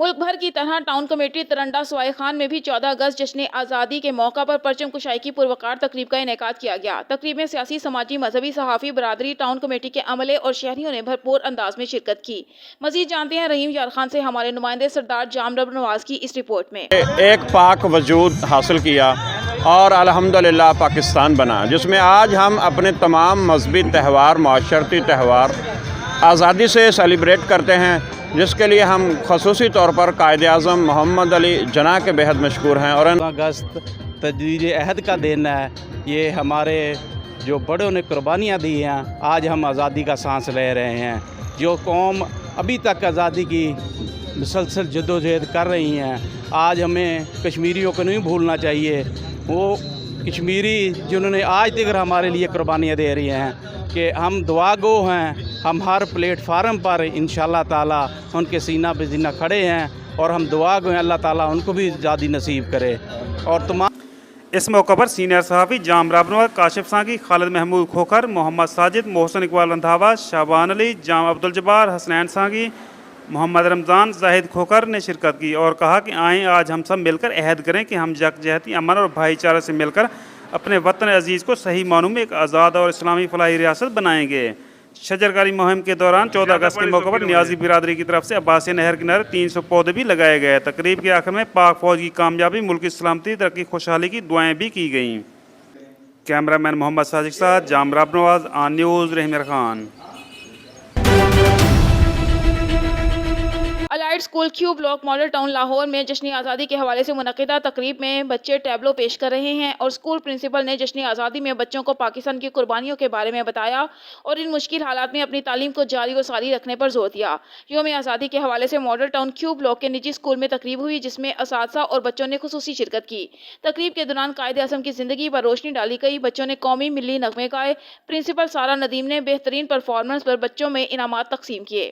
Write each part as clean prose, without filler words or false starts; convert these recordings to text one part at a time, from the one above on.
मुल्क भर की तरह टाउन कमेटी तरंडा सवाई खान में भी 14 अगस्त जश्न आज़ादी के मौका पर परचम कुशाई की पुरवकार तकरीब का इनेकाद किया गया। तकरीब में सियासी, समाजी, मजहबी, सहाफ़ी बरादरी, टाउन कमेटी के अमले और शहरियों ने भरपूर अंदाज में शिरकत की। मजीद जानते हैं रहीम यार खान से हमारे नुमाइंदे सरदार जामरब नवाज की इस रिपोर्ट में। एक पाक वजूद हासिल किया और अल्हम्दुलिल्लाह पाकिस्तान बना, जिसमें आज हम अपने तमाम मजहबी त्यौहार, माशरती त्यौहार आज़ादी से सेलिब्रेट करते हैं, जिसके लिए हम खसूसी तौर पर कायद-ए-आज़म मोहम्मद अली जना के बेहद मशकूर हैं। और अगस्त तजदीद अहद का दिन है। ये हमारे जो बड़ों ने कुर्बानियाँ दी हैं, आज हम आज़ादी का सांस ले रहे हैं। जो कौम अभी तक आज़ादी की मुसलसल जद्दोजहद कर रही हैं, आज हमें कश्मीरियों को नहीं भूलना चाहिए। वो कश्मीरी जिन्होंने आज तक हमारे लिए कुर्बानियाँ दे रही हैं कि हम दुआ गो हैं। हम हर प्लेटफार्म पर इंशाअल्लाह ताला उनके सीना पे सीना खड़े हैं और हम दुआ गो हैं अल्लाह ताला उनको भी आज़ादी नसीब करे। और तमाम इस मौके पर सीनियर सहाफ़ी जामरब नवाज, काशिफ सांगी, खालिद महमूद खोखर, मोहम्मद साजिद, मोहसिन इकबाल रंधावा, शाबान अली, जाम अब्दुल जब्बार, हसनैन सांगी, मोहम्मद रमज़ान, जाहिद खोखर ने शिरकत की और कहा कि आएँ आज हम सब मिलकर अहद करें कि हम यकजहती, अमन और भाईचारे से मिलकर अपने वतन अजीज़ को सही मानों में एक आज़ाद और इस्लामी फलाही रियासत बनाएंगे। शजरकारी मुहिम के दौरान 14 अगस्त के मौके पर नियाजी बिरादरी की तरफ से अब्बासिया नहर किनारे 300 पौधे भी लगाए गए। तकरीब के आखिर में पाक फौज की कामयाबी, मुल्क की सलामती, तरक्की, खुशहाली की दुआएं भी की गईं। कैमरामैन मोहम्मद साजिद के साथ जामरब नवाज, ऑन न्यूज़, रहीम यार Khan. Allied school Q block model town Lahore में जश्न आज़ादी के हवाले से मुनक़िदा तकरीब में बच्चे टैबलो पेश कर रहे हैं और स्कूल प्रिंसिपल ने जश्न आज़ादी में बच्चों को पाकिस्तान की कुर्बानियों के बारे में बताया और इन मुश्किल हालात में अपनी तालीम को जारी व सारी रखने पर जोर दिया। यौम आज़ादी के हवाले से मॉडल टाउन क्यू ब्लॉक के निजी स्कूल में तकरीब हुई, जिसमें असातिज़ा और बच्चों ने खुसूसी शिरकत की। तकरीब के दौरान कायद-ए-आज़म की ज़िंदगी पर रोशनी डाली गई। बच्चों ने कौमी मिली नगमे गाए। प्रिंसिपल सारा नदीम ने बेहतरीन परफॉर्मेंस पर बच्चों में इनामात तकसीम किए।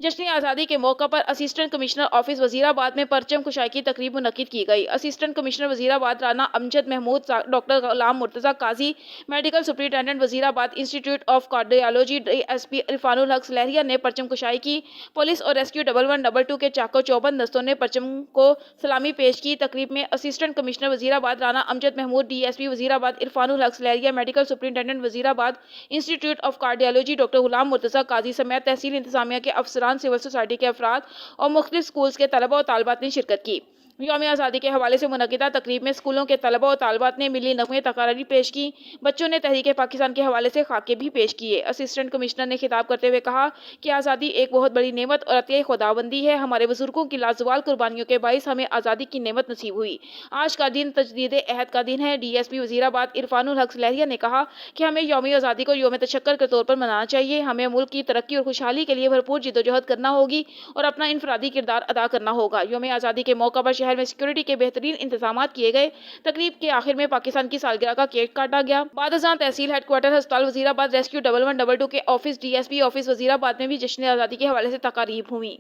जश्न आज़ादी के मौका पर असिस्टेंट कमिश्नर ऑफिस वजीराबाद में परचम कुशाई की तकरीब मुनक्किद की गई। Assistant commissioner Wazirabad Rana Amjad Mahmood, doctor Ghulam Murtaza Qazi, medical superintendent Wazirabad institute of cardiology DSP Irfanul Haq Lahria ने परचम कुशाई की। पुलिस और रेस्क्यू 1112 के चाको चौबंद दस्तों ने परचम को सलामी पेश की। तकरीब में assistant commissioner Wazirabad Rana Amjad Mahmood, DSP Wazirabad Irfanul Haq Lahria, medical superintendent Wazirabad institute of cardiology doctor Ghulam Murtaza Kazi समेत तहसील इंतजामिया के अफसरान, सिविल सोसाइटी के अफराद और मुख्तलिफ स्कूल्स के तलबा और तालिबात ने शिरकत की। यौम आज़ादी के हवाले से मुनक़िदा तकरीब में स्कूलों के तलबा और तालिबात ने मिली नगमे तकारीर पेश की। बच्चों ने तहरीक पाकिस्तान के हवाले से खाके भी पेश किए। असिस्टेंट कमिश्नर ने खिताब करते हुए कहा कि आज़ादी एक बहुत बड़ी नेमत और अतिया खुदाबंदी है। हमारे बुजुर्गों की लाजवाल कुर्बानियों के बाइस हमें आज़ादी की नेमत नसीब हुई। आज का दिन तजदीद अहद का दिन है। DSP वजीराबाद इरफानुल हक लहरिया ने कहा कि हमें यौम आज़ादी को यौम तशक्कर के तौर पर मनाना चाहिए। हमें मुल्क की तरक्की और खुशहाली के लिए भरपूर जिद्दोजहद करना होगी और अपना इनफरादी किरदार अदा करना होगा। यौम आज़ादी के मौका पर शहर में सिक्योरिटी के बेहतरीन इंतजामात किए गए। तकरीब के आखिर में पाकिस्तान की सालगिरह का केक काटा गया। बादशाह तहसील हेडक्वार्टर अस्पताल वजीराबाद, रेस्क्यू 1112 के ऑफिस, DSP ऑफिस वजीराबाद में भी जश्न आज़ादी के हवाले से तकारीब हुई।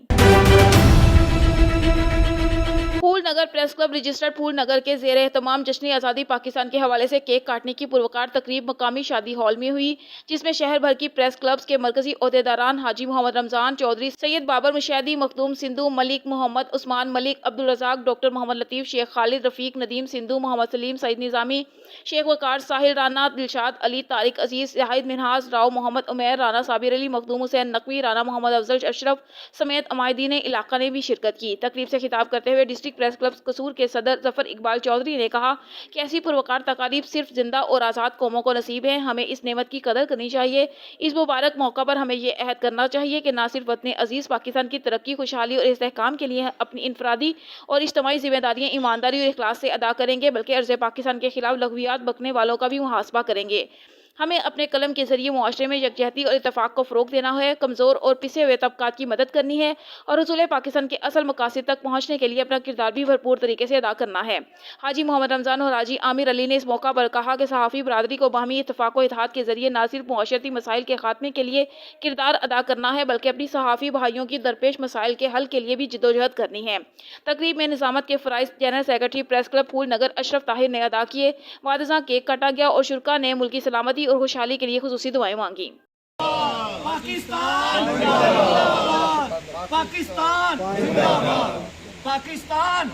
फूल नगर प्रेस क्लब रजिस्टर्ड फूल नगर के ज़ेर एहतमाम जश्न आज़ादी पाकिस्तान के हवाले से केक काटने की पुरवकार तकरीब मकामी शादी हॉल में हुई, जिसमें शहर भर की प्रेस क्लब्स के मरकजी ओहदेदारान हाजी मोहम्मद रमज़ान चौधरी, सैयद बाबर मुशैदी, मखदूम सिंधु, मलिक मोहम्मद, उस्मान मलिक, अब्दुल रज़ाक, डॉक्टर मोहम्मद लतीफ़, शेख खालिद, रफ़ीक, नदीम सिंधु, मोहम्मद सलीम, सईद निज़ामी, शेख वकार, साहिल राना, दिलशाद अली, तारिक अजीज़, जाहिद मिनहाज, राव मोहम्मद उमैर, राना साबिर अली, मखदूम हुसैन नकवी, राना मोहम्मद अफजल अशरफ समेत अमायदीन इलाका ने भी शिरकत की। तकरीब से खिताब करते हुए डिस्ट्रिक्ट प्रेस क्लब कसूर के सदर जफर इकबाल चौधरी ने कहा कि ऐसी पुरवकार तकारीब सिर्फ जिंदा और आज़ाद कौमों को नसीब है। हमें इस नेमत की कदर करनी चाहिए। इस मुबारक मौका पर हमें ये अहद करना चाहिए कि ना सिर्फ वतन अजीज़ पाकिस्तान की तरक्की, खुशहाली और इस्तेहकाम के लिए अपनी इनफरादी और इज्तिमाई जिम्मेदारियाँ ईमानदारी और इखलास से अदा करेंगे, बल्कि अर्ज़ पाकिस्तान के खिलाफ लघवियात बकने वालों का भी मुहासबा करेंगे। हमें अपने कलम के जरिए मुआशरे में यकजहती और इत्तफाक को फ़रोग देना है, कमज़ोर और पिसे हुए तबकात की मदद करनी है और हुसूल पाकिस्तान के असल मकासद तक पहुँचने के लिए अपना किरदार भी भरपूर तरीके से अदा करना है। हाजी मोहम्मद रमज़ान और हाजी आमिर अली ने इस मौका पर कहा कि सहाफ़ी बरादरी को बाहमी इत्तफाक व इत्तेहाद के जरिए न सिर्फ मुआशरती मसाइल के खात्मे के लिए किरदार अदा करना है, बल्कि अपनी सहाफ़ी भाइयों की दरपेश मसाइल के हल के लिए भी जिद्दोजहद करनी है। तकरीब में निज़ामत के फ़राइज़ जनरल सेक्रेटरी प्रेस क्लब फूल नगर अशरफ ताहिर ने अदा किए। वादजा केक काटा गया और शुरका ने मुल्क की सलामती और खुशहाली के लिए खुसूसी दुआएं मांगी। पाकिस्तान जिंदाबाद, पाकिस्तान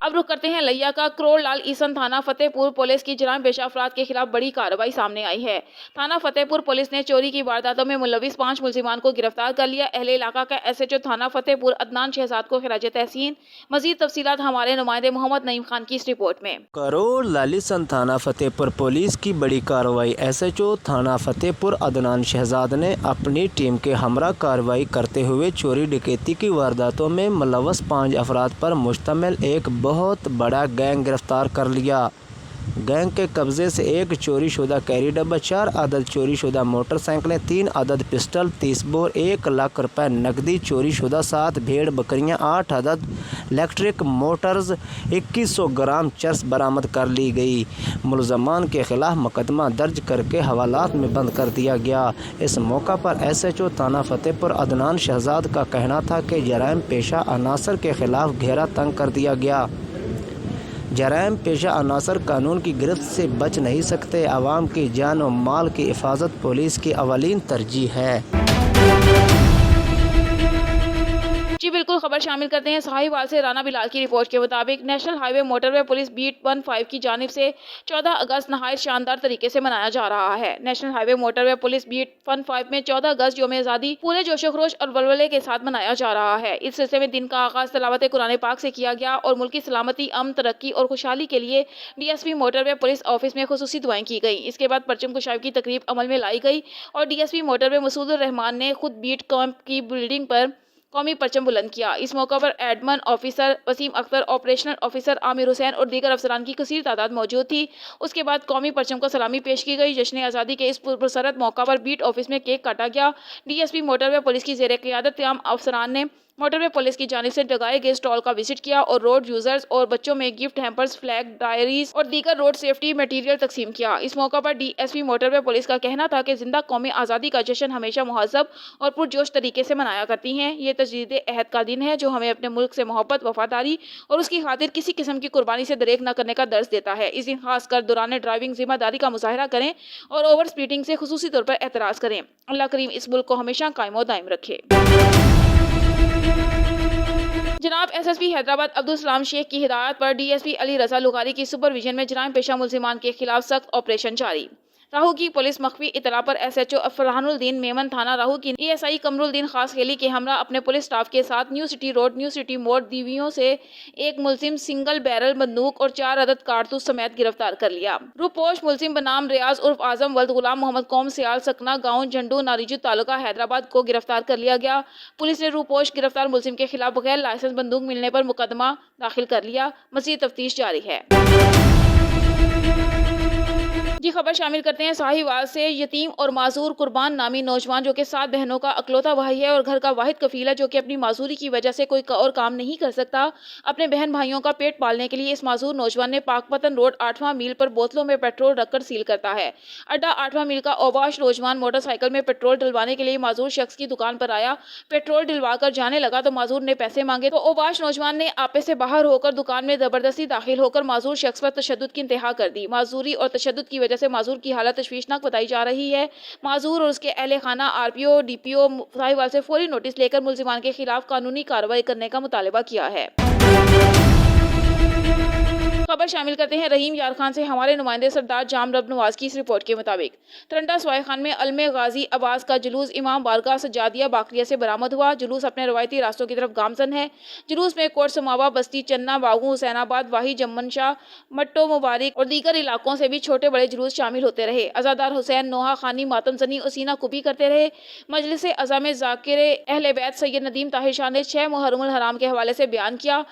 अब रुख करते हैं लिया का। करोड़ लाल ईसन थाना फतेहपुर पुलिस की जराइम पेशा अफराद के खिलाफ बड़ी कार्रवाई सामने आई है। थाना फतेहपुर पुलिस ने चोरी की वारदातों में मुलविस 5 मुलजिमान को गिरफ्तार कर लिया। अहले इलाका का SHO थाना फतेहपुर अदनान शहजाद को खिराज तहसीन। मजीद तफसीलात हमारे नुमाइंदे मोहम्मद नईम खान की इस रिपोर्ट में। करोड़ लालिसन थाना फतेहपुर पुलिस की बड़ी कार्रवाई। SHO थाना फतेहपुर अदनान शहजाद ने अपनी टीम के हमरा कार्रवाई करते हुए चोरी डकैती की वारदातों में मुलविस 5 अफराद पर मुश्तमिल एक बहुत बड़ा गैंग गिरफ्तार कर लिया। गैंग के कब्जे से एक चोरी शुदा कैरी डब्बा, 4 अदद चोरी शुदा मोटरसाइकिलें, 3 अदद पिस्टल, 30 बोर 1 लाख रुपए नकदी चोरी शुदा, 7 भेड़ बकरियां, 8 अदद इलेक्ट्रिक मोटर्स, 2100 ग्राम चरस बरामद कर ली गई। मुलजमान के खिलाफ मुकदमा दर्ज करके हवालात में बंद कर दिया गया। इस मौका पर SHO थाना फतेहपुर अदनान शहजाद का कहना था कि जराइम पेशा अनासर के खिलाफ घेरा तंग कर दिया गया। जराइम पेशा अनासर कानून की गिरफ्त से बच नहीं सकते। आवाम की जान और माल की हिफाजत पुलिस की अवलीन तरजीह है। जी बिल्कुल, खबर शामिल करते हैं साहिवाल से। राना बिलाल की रिपोर्ट के मुताबिक national highway motorway police beat 15 की जानिब से 14 अगस्त नहायत शानदार तरीके से मनाया जा रहा है। National highway motorway police beat 15 में 14 अगस्त यौम आज़ादी पूरे जोशो खरोश और वलवले के साथ मनाया जा रहा है। इस सिलसिले में दिन का आगाज तिलावत कुरान पाक से किया गया और मुल्क की सलामती, अमन, तरक्की और खुशहाली के लिए DSP मोटरवे पुलिस ऑफिस में खुसूसी दुआएं की गई। इसके बाद परचम कुशाई की तकरीब अमल में लाई गई और DSP मोटरवे मसूद रहमान ने खुद बीट कैंप की बिल्डिंग पर कौमी परचम बुलंद किया। इस मौका पर admin officer Waseem Akhtar, operational officer Aamir Hussain और दीगर अफसरान की कसीर तादाद मौजूद थी। उसके बाद कौमी परचम को सलामी पेश की गई। जश्न आज़ादी के इस पुरसरत मौका पर बीट ऑफिस में केक काटा गया। DSP मोटरवे पुलिस की ज़ेर क़ियादत तमाम अफसरान ने मोटरवे पुलिस की जानिब से लगाए गए स्टॉल का विजिट किया और रोड यूजर्स और बच्चों में गिफ्ट हैम्पर्स, फ्लैग, डायरीज और दीगर रोड सेफ्टी मटीरियल तकसीम किया। इस मौका पर DSP मोटरवे पुलिस का कहना था कि जिंदा कौमी आज़ादी का जश्न हमेशा मुहज़्ज़ब और पुरजोश तरीके से मनाया करती हैं। ये तजदीद अहद का दिन है जो हमें अपने मुल्क से मोहब्बत, वफादारी और उसकी खातिर किसी किस्म की कुर्बानी से दरेक न करने का दर्ज देता है। इस दिन खास कर दौरान ड्राइविंग जिम्मेदारी का मुजाहरा करें और ओवर स्पीडिंग से खुसूसी तौर पर एतराज़ करें। अल्लाह करीम इस मुल्क को हमेशा कायम और दायम रखे। जनाब SSP हैदराबाद अब्दुल सलाम शेख की हिदायत पर DSP अली रजा लुगारी की सुपरविजन में जराइम पेशा मुलजिमान के खिलाफ सख्त ऑपरेशन जारी। राहू की पुलिस मख्फी इतला पर SHO फरहानुद्दीन मेमन थाना राहू की ASI कमरुद्दीन खास खेली के हमरा अपने पुलिस स्टाफ के साथ new city road, new city मोड़, दीवियों से एक मुलजिम सिंगल बैरल बंदूक और 4 अदद कारतूस समेत गिरफ्तार कर लिया। रूपोश मुलजिम बनाम रियाज उर्फ आजम वल्द गुलाम मोहम्मद कौम सियाल सकना गाँव झंडू नारीजू तालुका हैदराबाद को गिरफ्तार कर लिया गया। पुलिस ने रूपोश गिरफ्तार मुलजिम के खिलाफ बगैर लाइसेंस बंदूक मिलने पर मुकदमा दाखिल कर लिया। मज़ीद तफ्तीश जारी है। जी खबर शामिल करते हैं साहिवाल से। यतीम और माजूर कुर्बान नामी नौजवान जो कि 7 बहनों का अकलौता भाई है और घर का वाहिद कफील है, जो कि अपनी माजूरी की वजह से कोई और काम नहीं कर सकता, अपने बहन भाइयों का पेट पालने के लिए इस माजूर नौजवान ने पाकपतन रोड 8वां मील पर बोतलों में पेट्रोल रखकर सील करता है। अड्डा 8वां मील का ओबाश नौजवान मोटरसाइकिल में पेट्रोल डलवाने के लिए माजूर शख्स की दुकान पर आया। पेट्रोल डलवा कर जाने लगा तो माजूर ने पैसे मांगे तो ओबाश नौजवान ने आपे से बाहर होकर दुकान में जबरदस्ती दाखिल होकर माजूर शख्स पर तशद्दुद की इंतहा कर दी। माजूरी और तशद्दुद की वजह से माजूर की हालत तशवीशनाक बताई जा रही है। माजूर और उसके अहले खाना RPO DPO साहिवाल से फौरी नोटिस लेकर मुलजिमान के खिलाफ कानूनी कार्रवाई करने का मुतालबा किया है। खबर शामिल करते हैं रहीम यार खान से। हमारे नुमाइंदे सरदार जाम रब नवाज की इस रिपोर्ट के मुताबिक तरंडा सवाई खान में अलमे गाजी अब्बास का जुलूस इमाम बारगाह सजादिया बाकरिया से बरामद हुआ। जुलूस अपने रवायती रास्तों की तरफ गामजन है। जुलूस में कोट समावा, बस्ती, चन्ना, बागू, हुसैनाबाद, वाही, जम्मन शाह, मट्टो, मुबारक और दीगर इलाकों से भी छोटे बड़े जुलूस शामिल होते रहे। अजादार हुसैन, नोहा खानी, मातम जनी और सीना कुबी करते रहे। मजलिस अज़ाम ज़ाकिर अहले बैत सैयद नदीम ताहिर शाह ने 6 मुहर्रमुल हराम के हवाले से बयान किया।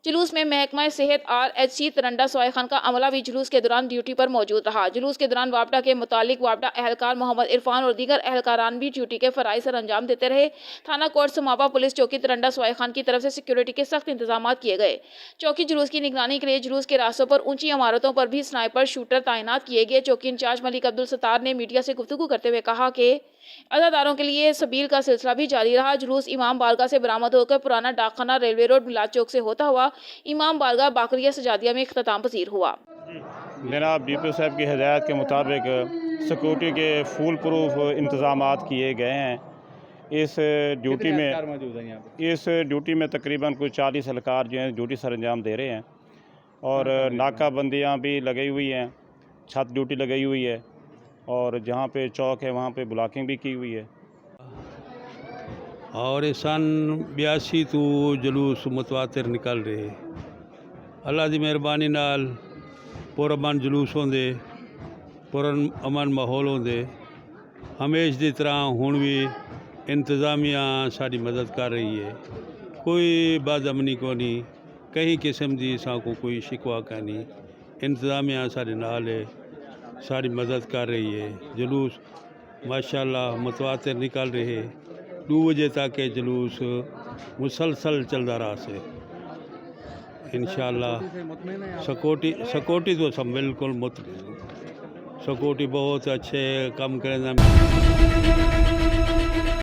जुलूस में महकमा सेहत RHC तरंडा सवाई खान का अमला भी जुलूस के दौरान ड्यूटी पर मौजूद रहा। जुलूस के दौरान वापडा के मुतालिक वापडा एहलकार मोहम्मद इरफान और दीगर एहलकारान भी ड्यूटी के फराइज सर अंजाम देते रहे। थाना कोट समावा पुलिस चौकी तरंडा सवाई खान की तरफ से सिक्योरिटी के सख्त इंतजाम किए गए। चौकी जुलूस की निगरानी के लिए जुलूस के रास्तों पर ऊंची इमारतों पर भी स्नाइपर शूटर तैनात किए गए। चौकी इंचार्ज मलिक अब्दुल सत्तार ने मीडिया से गुफ्तगू करते हुए कहा कि अज़ादारों के लिए सबील का सिलसिला भी जारी रहा। जुलूस इमाम बारगाह से बरामद होकर पुराना डाकखाना, रेलवे रोड, मिलाद चौक से होता हुआ इमाम बारगाह बाकरिया सजादिया में इख्तिताम पजीर हुआ। जनाब DPO साहब की हिदायत के मुताबिक सिक्योरिटी के फुल प्रूफ इंतज़ामात किए गए हैं। इस ड्यूटी में तकरीबन कुछ 40 एहलकार जो हैं ड्यूटी सर अंजाम दे रहे हैं और नाकाबंदियाँ भी लगी हुई हैं, छत ड्यूटी लगाई हुई है और जहाँ पे चौक है वहाँ पे ब्लॉकिंग भी की हुई है। और सन 82 तो जलूस मुतवातिर निकल रहे। अल्लाह दी मेहरबानी नाल पुरअमन जुलूस होंदे, पुरअमन माहौल होंदे। हमेश की तरह हुण भी इंतज़ामिया साड़ी मदद कर रही है। कोई बदअमनी को नहीं, कहीं किस्म की को कोई शिकवा का नहीं। इंतज़ामिया साढ़े नाल है, साड़ी मदद कर रही है। जुलूस माशाल्लाह मुतवातिर निकल रहे। 2 बजे तक ये जुलूस मुसलसल चलता रहा से इंशाल्लाह। सिक्योरिटी तो सब बिल्कुल मुतमिन, सिक्योरिटी बहुत अच्छे काम करें।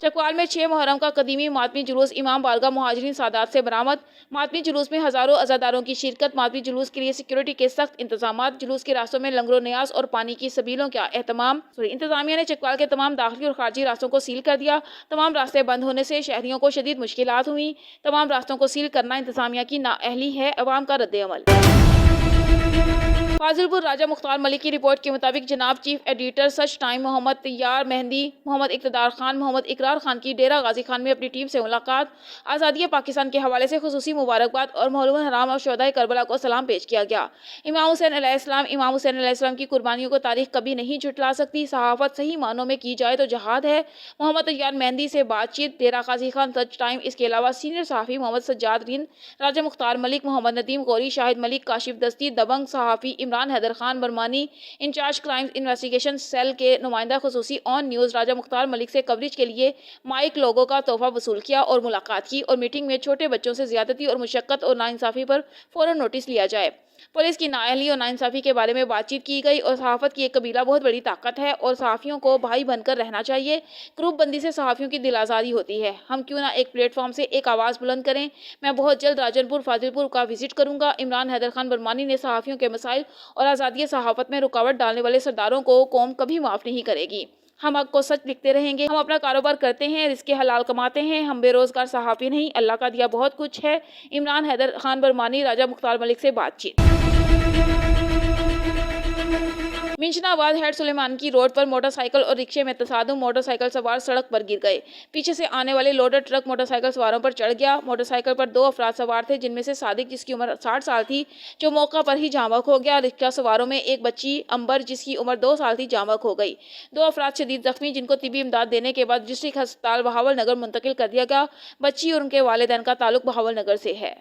चकवाल में 6 मुहर्रम का कदीमी मातमी जुलूस इमाम बारगाह मुहाजिरीन सादात से बरामद। मातमी जुलूस में हज़ारों अज़ादारों की शिरकत। मातमी जुलूस के लिए सिक्योरिटी के सख्त इंतजामात। जुलूस के रास्तों में लंगरो न्यास और पानी की सबीलों का एहतमाम। इंतजामिया ने चकवाल के तमाम दाखिली और खारजी रास्तों को सील कर दिया। तमाम रास्ते बंद होने से शहरियों को शदीद मुश्किलात हुई। तमाम रास्तों को सील करना इंतजामिया की नाअहली है, अवाम का रद्द-ए-अमल। फाजिलपुर राजा मुख्तार मलिक की रिपोर्ट के मुताबिक जनाब chief editor Sach time Mohammad Tayyar Mehdi, Mohammad इक़्तिदार Khan, Mohammad इकरार खान की डेरा गाजी खान में अपनी टीम से मुलाकात। आज़ादी पाकिस्तान के हवाले से खुसूसी मुबारकबाद और मौलूम हराम और शोहदाए करबला को सलाम पेश किया गया। इमाम हुसैन अलैहिस्सलाम की कुर्बानियों को तारीख कभी नहीं झुटला सकती। सहाफ़त सही मानों में की जाए तो जहाद है। मोहम्मद तैयार मेहंदी से बातचीत। डेरा गाजी खान सच टाइम। इसके अलावा सीनियर सहाफ़ी मोहम्मद सज्जाद रिंद, राजा मुख्तार मलिक, मोहम्मद नदीम गौरी, शाहिद मलिक, काशिफ दस्ती, दबंग सहाफ़ी Imran Haider Khan Barmani, incharge crime investigation cell के नुमाइंदा खुसूसी ऑन न्यूज़ राजा मुख्तार मलिक से कवरेज के लिए माइक लोगों का तोहफा वसूल किया और मुलाकात की और मीटिंग में छोटे बच्चों से ज्यादती और मुशक्कत और नाइंसाफ़ी पर फौरन नोटिस लिया जाए। पुलिस की नाअहली और नाइंसाफ़ी के बारे में बातचीत की गई और सहाफ़त की एक कबीला बहुत बड़ी ताकत है और सहाफ़ियों को भाई बनकर रहना चाहिए। ग्रुप बंदी से सहाफ़ियों की दिल आज़ारी होती है। हम क्यों ना एक प्लेटफॉर्म से एक आवाज़ बुलंद करें। मैं बहुत जल्द राजनपुर फाजिलपुर का विजिट करूंगा। इमरान हैदर खान बरमानी ने सहाफ़ियों के मसाइल और आज़ादी सहाफ़त में रुकावट डालने वाले सरदारों को कौम कभी माफ़ नहीं करेगी। हम हक को सच लिखते रहेंगे। हम अपना कारोबार करते हैं, रिज़्क़े हलाल कमाते हैं। हम बेरोज़गार सहाफ़ी नहीं, अल्लाह का दिया बहुत कुछ है। इमरान हैदर खान बरमानी, राजा मुख्तार मलिक से बातचीत। मिंशनाबाद हेड सुलेमान की रोड पर मोटरसाइकिल और रिक्शे में तसादुम। मोटरसाइकिल सवार सड़क पर गिर गए। पीछे से आने वाले लोडर ट्रक मोटरसाइकिल सवारों पर चढ़ गया। मोटरसाइकिल पर 2 अफराद सवार थे, जिनमें से सादिक जिसकी उम्र 60 साल थी जो मौका पर ही जामक हो गया। रिक्शा सवारों में एक बच्ची अंबर जिसकी उम्र 2 साल थी जामक हो गई। 2 अफराद शदीद जख्मी जिनको तिबी इमदाद देने के बाद डिस्ट्रिक्ट अस्पताल बहावल नगर मुंतकिल कर दिया गया। बच्ची और उनके वालिदैन का ताल्लुक बहावल नगर से है।